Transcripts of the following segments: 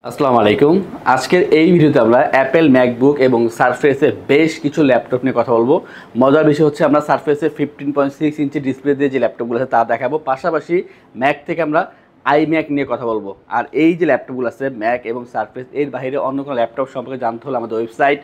আসসালামু আলাইকুম। আজকের এই ভিডিওতে আমরা অ্যাপেল ম্যাকবুক এবং সারফেসের বেশ কিছু ল্যাপটপ নিয়ে কথা বলবো। মজার বিষয় হচ্ছে আমরা সারফেসের 15.6 ইঞ্চি ডিসপ্লে দিয়ে যে ল্যাপটপগুলো আছে তা দেখাবো, পাশাপাশি ম্যাক থেকে আমরা আইম্যাক নিয়ে কথা বলবো। আর এই যে ল্যাপটপগুলো আছে ম্যাক এবং সারফেস, এর বাইরে অন্য কোনো ল্যাপটপ সম্পর্কে জানতে হলে আমাদের ওয়েবসাইট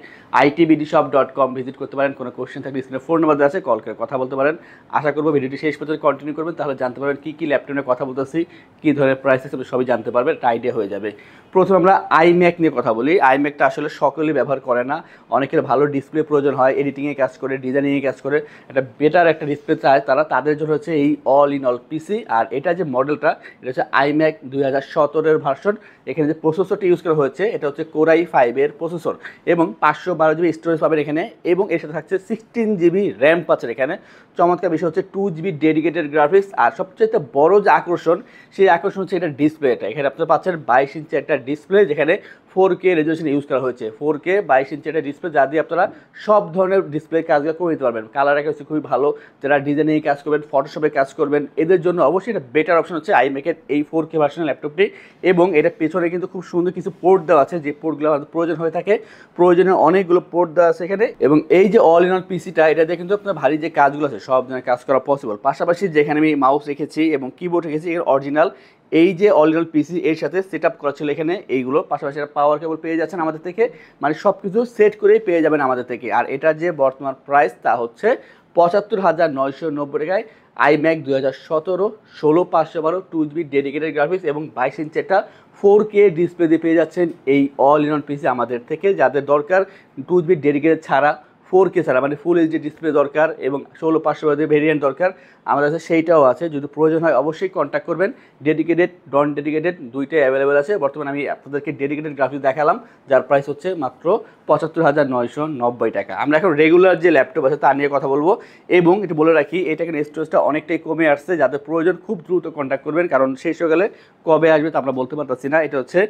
itbdshop.com ভিজিট করতে পারেন। কোনো কোশ্চেন থাকলে স্ক্রিনে ফোন নাম্বার আছে, কল করে কথা বলতে পারেন। আশা করবো ভিডিওটি শেষ পর্যন্ত কন্টিনিউ করবেন, তাহলে জানতে পারবেন কী ল্যাপটপ নিয়ে কথা বলতেছি, কী ধরনের প্রাইস আছে সবই জানতে পারবেন, একটা আইডিয়া হয়ে যাবে। প্রথমে আমরা আইম্যাক নিয়ে কথা বলি। আইম্যাকটা আসলে সকলেই ব্যবহার করে না, অনেকের ভালো ডিসপ্লে প্রয়োজন হয়, এডিটিংয়ে কাজ করে, ডিজাইনিংয়ে কাজ করে, একটা বেটার একটা ডিসপ্লে চায় তারা, তাদের জন্য হচ্ছে এই অল ইন অল পিসি। আর এটা যে মডেলটা, এটা হচ্ছে আইম্যাক 2017 ভার্সন। এখানে যে প্রসেসরটি ইউজ করা হয়েছে এটা হচ্ছে কোরাই 5 প্রসেসর এবং 512 জিবি স্টোরেজ পাবেন এখানে, এবং এর সাথে থাকছে 16 জিবি র্যাম পাচ্ছেন এখানে। চমৎকার বিষয় হচ্ছে 2 জিবি ডেডিকেটেড গ্রাফিক্স। আর সবচেয়ে বড় যে আকর্ষণ, সেই আকর্ষণ হচ্ছে এটা ডিসপ্লেটা। এখানে আপনারা পাচ্ছেন 22 ইঞ্চি একটা ডিসপ্লে, যেখানে 4K রেজলিউশন ইউজ করা হয়েছে। 4K 22 ইঞ্চি একটা ডিসপ্লে, যা দিয়ে আপনারা সব ধরনের ডিসপ্লে কাজগুলো করে নিতে পারবেন। কালার একটা হচ্ছে খুবই ভালো, যারা ডিজাইনিং কাজ করবেন, ফটোশপে কাজ করবেন, এদের জন্য অবশ্যই এটা বেটার অপশন হচ্ছে আইম্যাকের এই 4K ভার্সনের ল্যাপটপটি। এবং এটা পেছনে কিন্তু খুব সুন্দর কিছু পোর্ট দেওয়া আছে, যে পোর্টগুলো আমাদের প্রয়োজন হয়ে থাকে। প্রয়োজনীয় অনেকগুলো পোর্ট দেওয়া আছে এখানে। এবং এই যে অল ইন অল পিসিটা, এটা দিয়ে কিন্তু আপনার ভারী যে কাজগুলো আছে সব ধরনের কাজ করা পসিবল। পাশাপাশি যেখানে আমি মাউস রেখেছি এবং কিবোর্ড রেখেছি, এর অরিজিনাল এই যে অল ইন অল পিসি এর সাথে সেট আপ করা ছিল এখানে এইগুলো। পাশাপাশি পাওয়ার কেবল পেয়ে যাচ্ছেন আমাদের থেকে, মানে সব কিছু সেট করেই পেয়ে যাবেন আমাদের থেকে। আর এটার যে বর্তমান প্রাইস তা হচ্ছে 75,990 টাকায়। আইম্যাক 2017 16/512 2 জিবি ডেডিকেটেড গ্রাফিক্স এবং 22 ইঞ্চি একটা 4K ডিসপ্লে দিয়ে পেয়ে যাচ্ছেন এই অল ইন অন পিসি আমাদের থেকে। যাদের দরকার 2 জিবি ডেডিকেটেড ছাড়া, 4K ছাড়া, মানে ফুল এইচডি ডিসপ্লে দরকার এবং 16/512 ভেরিয়েন্ট দরকার, আমাদের কাছে সেইটাও আছে। যদি প্রয়োজন হয় অবশ্যই কন্ট্যাক্ট করবেন। ডেডিকেটেড নন ডেডিকেটেড দুইটাই অ্যাভেলেবেল আছে। বর্তমানে আমি আপনাদেরকে ডেডিকেটেড গ্রাফিক্স দেখালাম, যার প্রাইস হচ্ছে মাত্র 75,990 টাকা। আমরা এখন রেগুলার যে ল্যাপটপ আছে তা নিয়ে কথা বলবো। এবং এটা বলে রাখি, এটা কিন্তু স্টোরেজটা অনেকটাই কমে আসছে, যাদের প্রয়োজন খুব দ্রুত কন্ট্যাক্ট করবেন, কারণ শেষ হয়ে গেলে কবে আসবে তা আমরা বলতে পারতেছি না। এটা হচ্ছে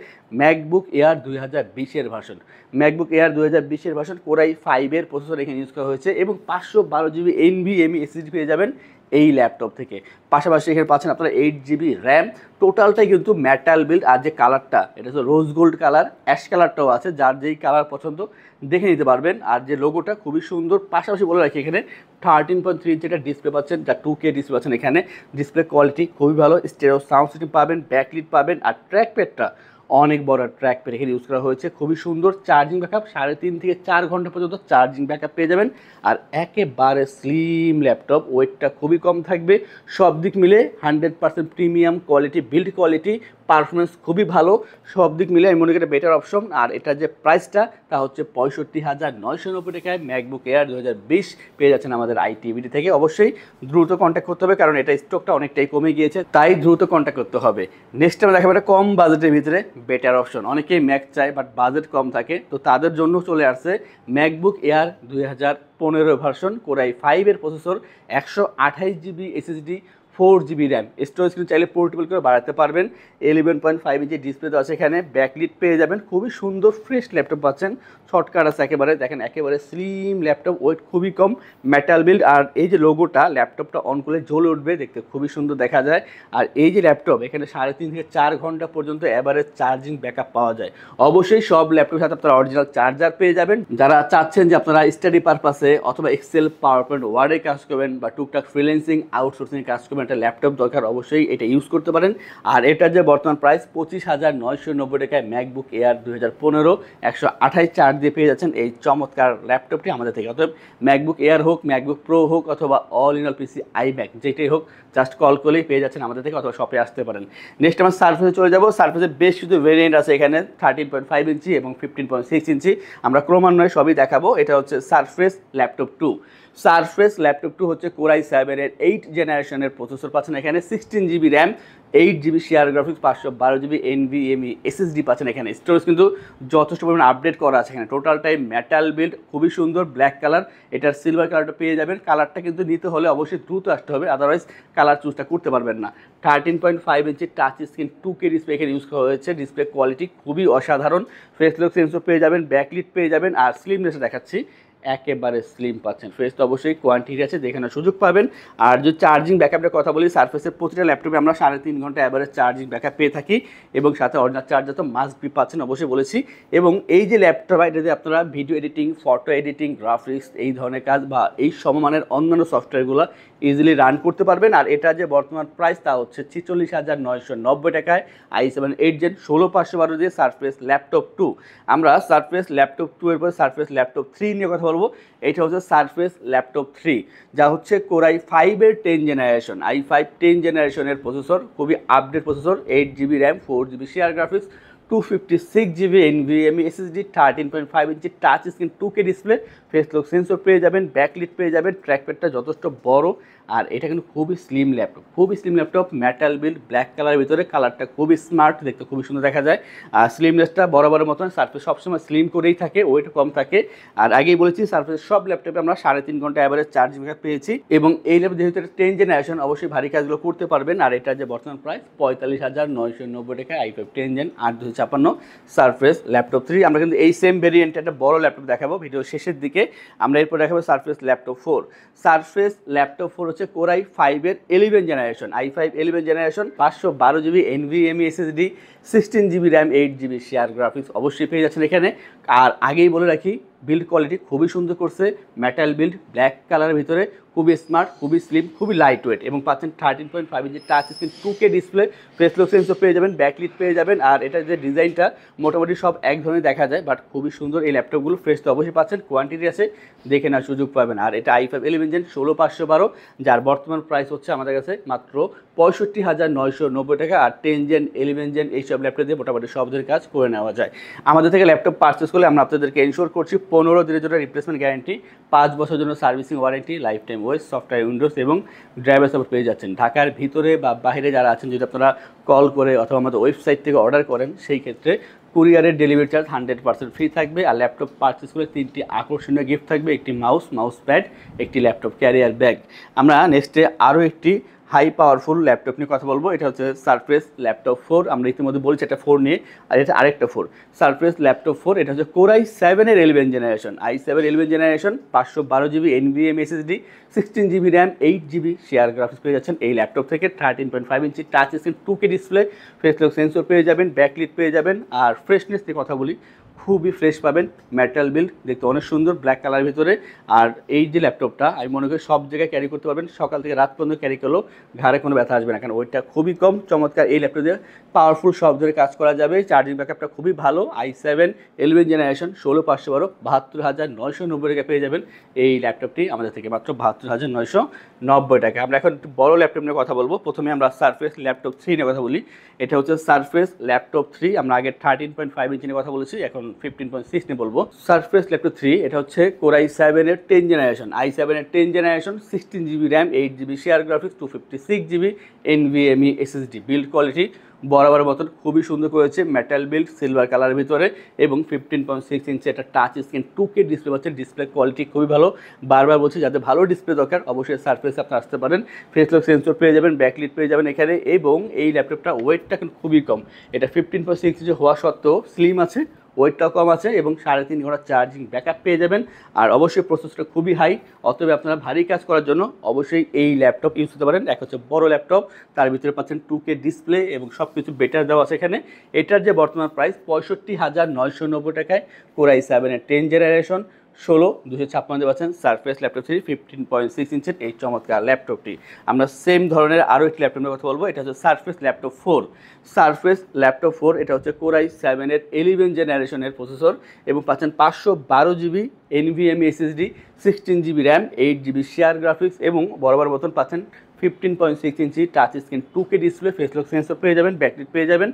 MacBook air 2020 version. MacBook air 2020 version, core i 5 processor এখানে ইউজ করা হয়েছে এবং 512 জিবি NVMe SSD পেয়ে যাবেন এই ল্যাপটপ থেকে। পাশাপাশি এখানে পাচ্ছেন আপনারা 8 জিবি র্যাম। টোটালটাই কিন্তু মেটাল বিল্ড। আর যে কালারটা, এটা হচ্ছে রোজ গোল্ড কালার, অ্যাশ কালারটাও আছে, যার যেই কালার পছন্দ দেখে নিতে পারবেন। আর যে লোগোটা খুবই সুন্দর। পাশাপাশি বলে রাখি, এখানে 13.3 ইঞ্চি একটা ডিসপ্লে পাচ্ছেন, যা 2K ডিসপ্লে পাচ্ছেন এখানে। ডিসপ্লে কোয়ালিটি খুবই ভালো, স্টেরিও সাউন্ড সিস্টেম পাবেন, ব্যাকলিট পাবেন। আর ট্র্যাক প্যাডটা অনেক বড় ট্র্যাক প্যাড এখানে ইউজ করা হয়েছে, খুবই সুন্দর। চার্জিং ব্যাকআপ 3.5 থেকে 4 ঘন্টা পর্যন্ত চার্জিং ব্যাকআপ পেয়ে যাবেন। আর একেবারে স্লিম ল্যাপটপ, ওয়েটটা খুবই কম থাকবে। সব দিক মিলে 100% premium quality, build quality, performance খুবই ভালো। সব দিক মিলে আমি মনে করি বেটার অপশন। আর এটার যে প্রাইসটা তা হচ্ছে 65,990 টাকায় ম্যাকবুক এয়ার 2020 পেয়ে যাচ্ছেন আমাদের ITBD থেকে। অবশ্যই দ্রুত কন্ট্যাক্ট করতে হবে, কারণ এটা স্টকটা অনেকটাই কমে গিয়েছে, তাই দ্রুত কন্ট্যাক্ট করতে হবে। নেক্সট আমরা দেখাবো একটা কম বাজেটের ভিতরে বেটার অপশন। অনেকেই ম্যাক চায় বাট বাজেট কম থাকে, তো তাদের জন্য চলে আসছে MacBook air 2015 version, core i 5 processor, 128 GB SSD, 4 GB RAM. Storage কিন্তু চাইলে পোর্টেবল করে বাড়াতে পারবেন। 11.5 ইঞ্চি ডিসপ্লে তো আছে এখানে, ব্যাকলিট পেয়ে যাবেন। খুবই সুন্দর ফ্রেশ ল্যাপটপ পাচ্ছেন, শর্টকাট আছে একেবারে, দেখেন একেবারে স্লিম ল্যাপটপ, ওয়েট খুবই কম, মেটাল বিল্ড। আর এই যে লোগোটা, ল্যাপটপটা অন করলে জ্বলে উঠবে, দেখতে খুবই সুন্দর দেখা যায়। আর এই যে ল্যাপটপ, এখানে 3.5 থেকে 4 ঘন্টা পর্যন্ত অ্যাভারেজ চার্জিং ব্যাকআপ পাওয়া যায়। অবশ্যই সব ল্যাপটপের সাথে আপনারা অরিজিনাল চার্জার পেয়ে যাবেন। যারা চাচ্ছেন যে আপনারা স্টাডি পারপাসে অথবা এক্সেল, পাওয়ার পয়েন্ট, ওয়ার্ডে কাজ করবেন বা টুকটাক ফ্রিল্যান্সিং, আউটসোর্সিং কাজ করবেন, একটা ল্যাপটপ দরকার, অবশ্যই এটা ইউজ করতে পারেন। আর এটার যে বর্তমান প্রাইস 25,990 টাকায় ম্যাকবুক এয়ার 2015 128 চার্জ দিয়ে পেয়ে যাচ্ছেন এই চমৎকার ল্যাপটপটি আমাদের থেকে। অতএব ম্যাকবুক এয়ার হোক, ম্যাকবুক প্রো হোক, অথবা all in all PC iMac যেটাই হোক, জাস্ট কল করলেই পেয়ে যাচ্ছেন আমাদের থেকে, অথবা শপে আসতে পারেন। নেক্সট আমরা সারফেসে চলে যাব। সারফেসের বেশ কিছু ভেরিয়েন্ট আছে এখানে, 13.5 ইঞ্চি এবং 15.6 ইঞ্চি। আমরা ক্রমান্বয়ে সবই দেখাবো। এটা হচ্ছে সারফেস ল্যাপটপ 2। সারফেস ল্যাপটপ 2 হচ্ছে কোরাই 7 8 জেনারেশনের প্রসেসর পাচ্ছেন এখানে, 16 GB RAM, 8 GB share graphics, 512 GB NVMe SSD পাচ্ছেন এখানে। স্টোরেজ কিন্তু যথেষ্ট পরিমাণে আপডেট করা আছে এখানে। টোটালটাই মেটাল বিল্ড, খুবই সুন্দর, ব্ল্যাক কালার। এটার সিলভার কালারটা পেয়ে যাবেন। কালারটা কিন্তু নিতে হলে অবশ্যই দ্রুত আসতে হবে, আদারওয়াইজ কালার চুজটা করতে পারবেন না। 13.5 ইঞ্চি টাচ স্ক্রিন 2K ডিসপ্লে এখানে ইউজ করা হয়েছে। ডিসপ্লে কোয়ালিটি খুবই অসাধারণ। ফেস লক সেন্সর পেয়ে যাবেন, ব্যাকলিট পেয়ে যাবেন। আর স্লিমনেসটা দেখাচ্ছি, একেবারে স্লিম পাচ্ছেন। ফ্রেশ তো অবশ্যই কোয়ান্টিটি আছে, দেখে নেওয়ার সুযোগ পাবেন। আর যদি চার্জিং ব্যাকআপের কথা বলি, সারফেসের প্রতিটা ল্যাপটপে আমরা 3.5 ঘন্টা অ্যাভারেজ চার্জিং ব্যাকআপ পেয়ে থাকি এবং সাথে অরিজিনাল চার্জার তো মাস্ট বি পাচ্ছেন, অবশ্যই বলেছি। এবং এই যে ল্যাপটপ, এটাতে আপনারা video editing, photo editing, graphics এই ধরনের কাজ বা এই সমমানের অন্যান্য সফটওয়্যারগুলো ইজিলি রান করতে পারবেন। আর এটা যে বর্তমান প্রাইস তা হচ্ছে 46,990 টাকায় i7 8 Gen 16512 দিয়ে সারফেস ল্যাপটপ 2। আমরা সারফেস ল্যাপটপ 2 এর পর সারফেস ল্যাপটপ 3 নিয়ে কথা বলবো। এটা হচ্ছে সারফেস ল্যাপটপ 3, যা হচ্ছে কোরাই 5 এর 10 জেনারেশন, i5 10 জেনারেশনের প্রসেসর, খুবই update processor, 8GB RAM, 4GB share graphics, 256GB NVMe SSD, 13.5 ইঞ্চি touch screen, 2K display, face lock sensor পেয়ে যাবেন, ব্যাকলিট পেয়ে যাবেন, ট্র্যাকপ্যাডটা যথেষ্ট বড়। আর এটা কিন্তু খুবই স্লিম ল্যাপটপ, খুবই slim laptop, metal build, black কালারের ভিতরে, কালারটা খুবই স্মার্ট, দেখতে খুবই সুন্দর দেখা যায়। আর স্লিমনেসটা বরাবরের মতন, সারফেস সবসময় স্লিম করেই থাকে, ওয়েট কম থাকে। আর আগেই বলেছি সারফেস সব ল্যাপটপে আমরা 3.5 ঘন্টা অ্যাভারেজ চার্জ ব্যাকআপ পেয়েছি। এবং এই ল্যাপটপ যেহেতু এটা 10 জেনারেশন, অবশ্যই ভারী কাজগুলো করতে পারবেন। আর এটা যে বর্তমান প্রাইস 45,990 টাকা, i5 10 Gen 8/256 সারফেস ল্যাপটপ 3। আমরা কিন্তু এই সেম ভেরিয়েন্টে একটা বড় ল্যাপটপ দেখাবো ভিডিও শেষের দিকে। আমরা এরপর দেখাবো সারফেস ল্যাপটপ 4। সারফেস ল্যাপটপ 4 হচ্ছে কোরাই 5 এর 11 generation, i5 11 generation, 512GB NVMe SSD, 16GB RAM, 8GB share graphics অবশ্যই পেয়ে যাচ্ছেন এখানে। আর আগেই বলে রাখি, বিল্ড কোয়ালিটি খুবই সুন্দর করছে, মেটাল বিল্ড, ব্ল্যাক কালারের ভিতরে, খুবই স্মার্ট, খুবই স্লিম, খুবই লাইট ওয়েট এবং পাচ্ছেন 13.5 ইঞ্চি touch screen, 2K display, face lock sensor পেয়ে যাবেন, ব্যাকলিট পেয়ে যাবেন। আর এটা যে ডিজাইনটা মোটামুটি সব এক ধরনের দেখা যায়, বাট খুবই সুন্দর এই ল্যাপটপগুলো। ফ্রেশ তো অবশ্যই পাচ্ছেন, কোয়ান্টিটি আছে, দেখে নেওয়ার সুযোগ পাবেন। আর এটা i5 11 Gen 16512, যার বর্তমান প্রাইস হচ্ছে আমাদের কাছে মাত্র 65,990 টাকা। আর 10 Gen 11 Gen এইসব ল্যাপটপ দিয়ে মোটামুটি সব ধরনের কাজ করে নেওয়া যায়। আমাদের থেকে ল্যাপটপ পারচেস করলে আমরা আপনাদেরকে এনশোর করছি 15 দিনের জন্য রিপ্লেসমেন্ট গ্যারান্টি, 5 বছরের জন্য সার্ভিসিং ওয়ারেন্টি, লাইফ টাইম ওয়েস, সফটওয়্যার উইন্ডোজ এবং ড্রাইভার সাপোর্ট পেয়ে যাচ্ছেন। ঢাকার ভিতরে বা বাইরে যারা আছেন, যদি আপনারা কল করে অথবা আমাদের ওয়েবসাইট থেকে অর্ডার করেন, সেই ক্ষেত্রে কুরিয়ারের ডেলিভারি চার্জ 100% ফ্রি থাকবে। আর ল্যাপটপ পারচেস করে 3টি আকর্ষণীয় গিফট থাকবে, একটি মাউস প্যাড, একটি ল্যাপটপ ক্যারিয়ার ব্যাগ। আমরা নেক্সটে আরও একটি হাই পাওয়ারফুল ল্যাপটপ নিয়ে কথা বলবো। এটা হচ্ছে সারফেস ল্যাপটপ 4। আমরা ইতিমধ্যে বলছি এটা 4 নিয়ে, আর এটা আরেকটা 4, সারফেস ল্যাপটপ 4। এটা হচ্ছে কোরাই 7 এর 11 generation, i7 11 generation, 512GB NVMe SSD, 16GB RAM, 8GB share graphics পেয়ে যাচ্ছেন এই ল্যাপটপ থেকে, 13.5 ইঞ্চি touch screen, 2K display, face lock sensor পেয়ে যাবেন, ব্যাকলিট পেয়ে যাবেন। আর ফ্রেশনেস নিয়ে কথা বলি, খুবই ফ্রেশ পাবেন, মেটাল বিল্ড, দেখতে অনেক সুন্দর, ব্ল্যাক কালারের ভিতরে। আর এই যে ল্যাপটপটা আমি মনে করি সব জায়গায় ক্যারি করতে পারবেন, সকাল থেকে রাত পর্যন্ত ক্যারি করলেও ঘাড়ে কোনো ব্যথা আসবে না, কারণ ওইটা খুবই কম। চমৎকার এই ল্যাপটপ দিয়ে পাওয়ারফুল সব ধরে কাজ করা যাবে। চার্জিং ব্যাকআপটা খুবই ভালো, i7 11 জেনারেশন 16512, 72,990 টাকা পেয়ে যাবেন এই ল্যাপটপটি আমাদের থেকে, মাত্র 72,990 টাকা। আমরা এখন একটু বড় ল্যাপটপ নিয়ে কথা বলবো। প্রথমে আমরা সারফেস ল্যাপটপ 3 নিয়ে কথা বলি। এটা হচ্ছে সারফেস ল্যাপটপ 3। আমরা আগে 13.5 ইঞ্চি নিয়ে কথা বলেছি, এখন 15.6 নিয়ে বলবো। সারফেস ল্যাপটপ 3 এটা হচ্ছে কোরাই 7 এর 10 জেনারেশন, i7 এর 10 generation, 16GB RAM, 8GB share graphics, 256GB NVMe SSD। Build quality বরাবর মতন খুবই সুন্দর করেছে, মেটাল বিল্ড, সিলভার কালারের ভিতরে এবং 15.6 ইঞ্চি একটা টাচ স্ক্রিন, 2K ডিসপ্লে পাচ্ছে। ডিসপ্লে কোয়ালিটি খুবই ভালো, বারবার বলছি যাদের ভালো ডিসপ্লে দরকার অবশ্যই সারফেসে আপনি আসতে পারেন। ফেস লক সেন্সর পেয়ে যাবেন, ব্যাকলিট পেয়ে যাবেন এখানে। এবং এই ল্যাপটপটা ওয়েটটা কিন্তু খুবই কম, এটা 15.6 ইঞ্চি হওয়া সত্ত্বেও স্লিম আছে, ওয়েটটাও কম আছে এবং 3.5 ঘন্টা চার্জিং ব্যাকআপ পেয়ে যাবেন। আর অবশ্যই প্রসেসরটা খুবই হাই, অতএব আপনারা ভারী কাজ করার জন্য অবশ্যই এই ল্যাপটপ ইউজ করতে পারেন। এক হচ্ছে বড় ল্যাপটপ, তার ভিতরে পাচ্ছেন 2K ডিসপ্লে এবং সব কিছু বেটার দেওয়া আছে এখানে। এটার যে বর্তমান প্রাইস 65,990 টাকায়, কোরাই 7 এর 10 জেনারেশন 16,256 পাচ্ছেন সারফেস ল্যাপটপ 3 15.6 ইঞ্চের এই চমৎকার ল্যাপটপটি। আমরা সেম ধরনের আরও একটি ল্যাপটপ নিয়ে কথা বলবো। এটা হচ্ছে সারফেস ল্যাপটপ 4। সারফেস ল্যাপটপ 4 এটা হচ্ছে কোরাই 7 এর 11 জেনারেশনের প্রসেসর এবং পাচ্ছেন 512GB NVMe SSD, 16GB RAM, 8GB share graphics এবং বরাবর মতন পাচ্ছেন 15.6 ইঞ্চি touch screen, 2K display, face lock sensor পেয়ে যাবেন, ব্যাকলিট পেয়ে যাবেন।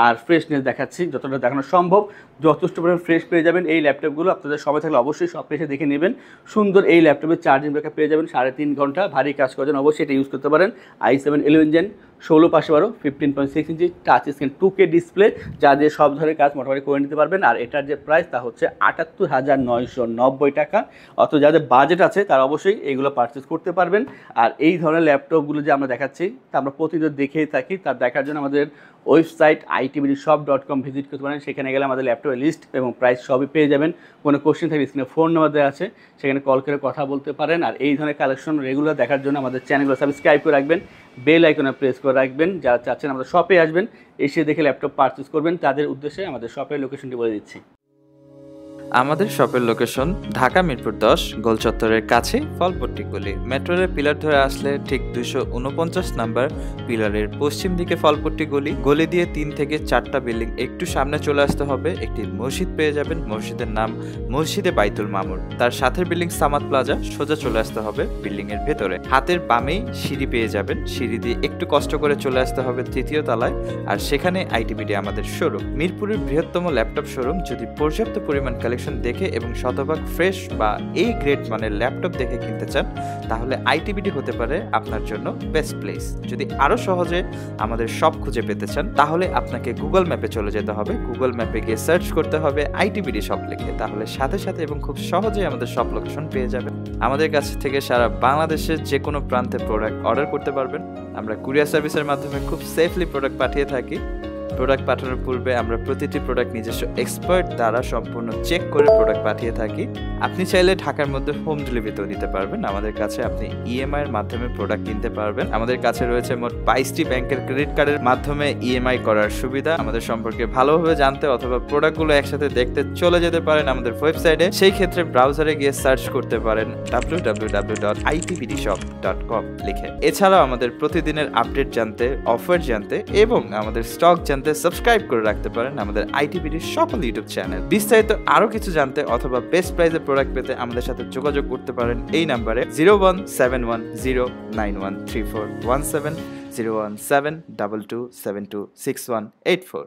আর ফ্রেশনেস দেখাচ্ছি, যতটা দেখানো সম্ভব যথেষ্ট পরিমাণ ফ্রেশ পেয়ে যাবেন এই ল্যাপটপগুলো। আপনাদের সময় থাকলে অবশ্যই সব এসে দেখে নেবেন। সুন্দর এই ল্যাপটপের চার্জিং ব্যাকআপ পেয়ে যাবেন 3.5 ঘন্টা, ভারী কাজ করার জন্য অবশ্যই এটা ইউজ করতে পারেন। i7 11 Gen 16/512, 15.6 ইঞ্চি টাচ স্ক্রিন, 2K ডিসপ্লে, যা দিয়ে সব ধরনের কাজ মোটামুটি করে নিতে পারবেন। আর এটার যে প্রাইস তা হচ্ছে 78,990 টাকা। অত যাদের বাজেট আছে তারা অবশ্যই এইগুলো পারচেস করতে পারবেন। আর এই ধরনের ল্যাপটপগুলো যে আমরা দেখাচ্ছি তা আমরা প্রতিদিন দেখেই থাকি, তার দেখার জন্য আমাদের ওয়েবসাইট itbdshop.com ভিজিট করতে পারেন। সেখানে গেলে আমাদের ল্যাপটপের লিস্ট এবং প্রাইস সবই পেয়ে যাবেন। কোনো কোশ্চেন থাকলে স্ক্রিনে ফোন নাম্বার দেওয়া আছে, সেখানে কল করে কথা বলতে পারেন। আর এই ধরনের কালেকশন রেগুলার দেখার জন্য আমাদের চ্যানেলগুলো সাবস্ক্রাইব করে রাখবেন, বেল আইকনে প্রেস করে রাখবেন। যারা চাচ্ছেন আমাদের শপে আসবেন, এসে দেখে ল্যাপটপ পারচেস করবেন, তাদের উদ্দেশ্যে আমাদের শপের লোকেশনটি বলে দিচ্ছি। আমাদের শপের লোকেশন ঢাকা মিরপুর 10 গোল চত্বরের কাছে ফলপট্টি গলি। মেট্রোরের পিলার ধরে আসলে ঠিক 249 নাম্বার পিলারের পশ্চিম দিকে ফলপট্টি গলি। গলি দিয়ে 3 থেকে 4টা বিল্ডিং একটু সামনে চলে আসতে হবে, একটি মসজিদ পেয়ে যাবেন। মসজিদের নাম মসজিদে বাইতুল মামুর। তার সাথের বিল্ডিং সামাদ প্লাজা। সোজা চলে আসতে হবে বিল্ডিং এর ভেতরে। হাতের বামেই সিঁড়ি পেয়ে যাবেন, সিঁড়ি দিয়ে একটু কষ্ট করে চলে আসতে হবে 3য় তলায়, আর সেখানে আইটিবিডি আমাদের শোরুম। মিরপুরের বৃহত্তম ল্যাপটপ শোরুম। যদি পর্যাপ্ত পরিমাণ কালেকশন দেখে এবং শতভাগ ফ্রেশ বা এই গ্রেড মানের ল্যাপটপ দেখে কিনতে চান, তাহলে আইটিবিডি হতে পারে আপনার জন্য বেস্ট প্লেস। যদি আরো সহজে আমাদের শপ খুঁজে পেতে চান, তাহলে আপনাকে গুগল ম্যাপে চলে যেতে হবে। গুগল ম্যাপে গিয়ে সার্চ করতে হবে আইটিবিডি শপ লিখে, তাহলে সাথে সাথে এবং খুব সহজেই আমাদের শপ লোকেশন পেয়ে যাবেন। আমাদের কাছ থেকে সারা বাংলাদেশের যে কোনো প্রান্তে প্রোডাক্ট অর্ডার করতে পারবেন। আমরা কুরিয়ার সার্ভিসের মাধ্যমে খুব সেফলি প্রোডাক্ট পাঠিয়ে থাকি। প্রোডাক্ট পাঠানোর পূর্বে আমরা প্রতিটি প্রোডাক্ট নিজস্ব এক্সপার্ট দ্বারা সম্পূর্ণ চেক করে প্রোডাক্ট পাঠিয়ে থাকি। আপনি চাইলে ঢাকার মধ্যে হোম ডেলিভারিতেও দিতে পারবেন। আমাদের কাছে আপনি ইএমআই এর মাধ্যমে প্রোডাক্ট কিনতে পারবেন। আমাদের কাছে রয়েছে মোট 22টি ব্যাংকের ক্রেডিট কার্ডের মাধ্যমে ইএমআই করার সুবিধা। আমাদের সম্পর্কে ভালোভাবে জানতে অথবা প্রোডাক্টগুলো একসাথে দেখতে চলে যেতে পারেন আমাদের ওয়েবসাইটে। সেই ক্ষেত্রে ব্রাউজারে গিয়ে সার্চ করতে পারেন www.itbdshop.com লিখে। এছাড়াও আমাদের প্রতিদিনের আপডেট জানতে, অফার জানতে এবং আমাদের স্টক জানতে সাবস্ক্রাইব করে রাখতে পারেন আমাদের আইটিবিডির সকল ইউটিউব চ্যানেল। বিস্তারিত আরো কিছু জানতে অথবা বেস্ট প্রাইসে প্রোডাক্ট পেতে আমাদের সাথে যোগাযোগ করতে পারেন এই নাম্বারে 01710913417 01722726184।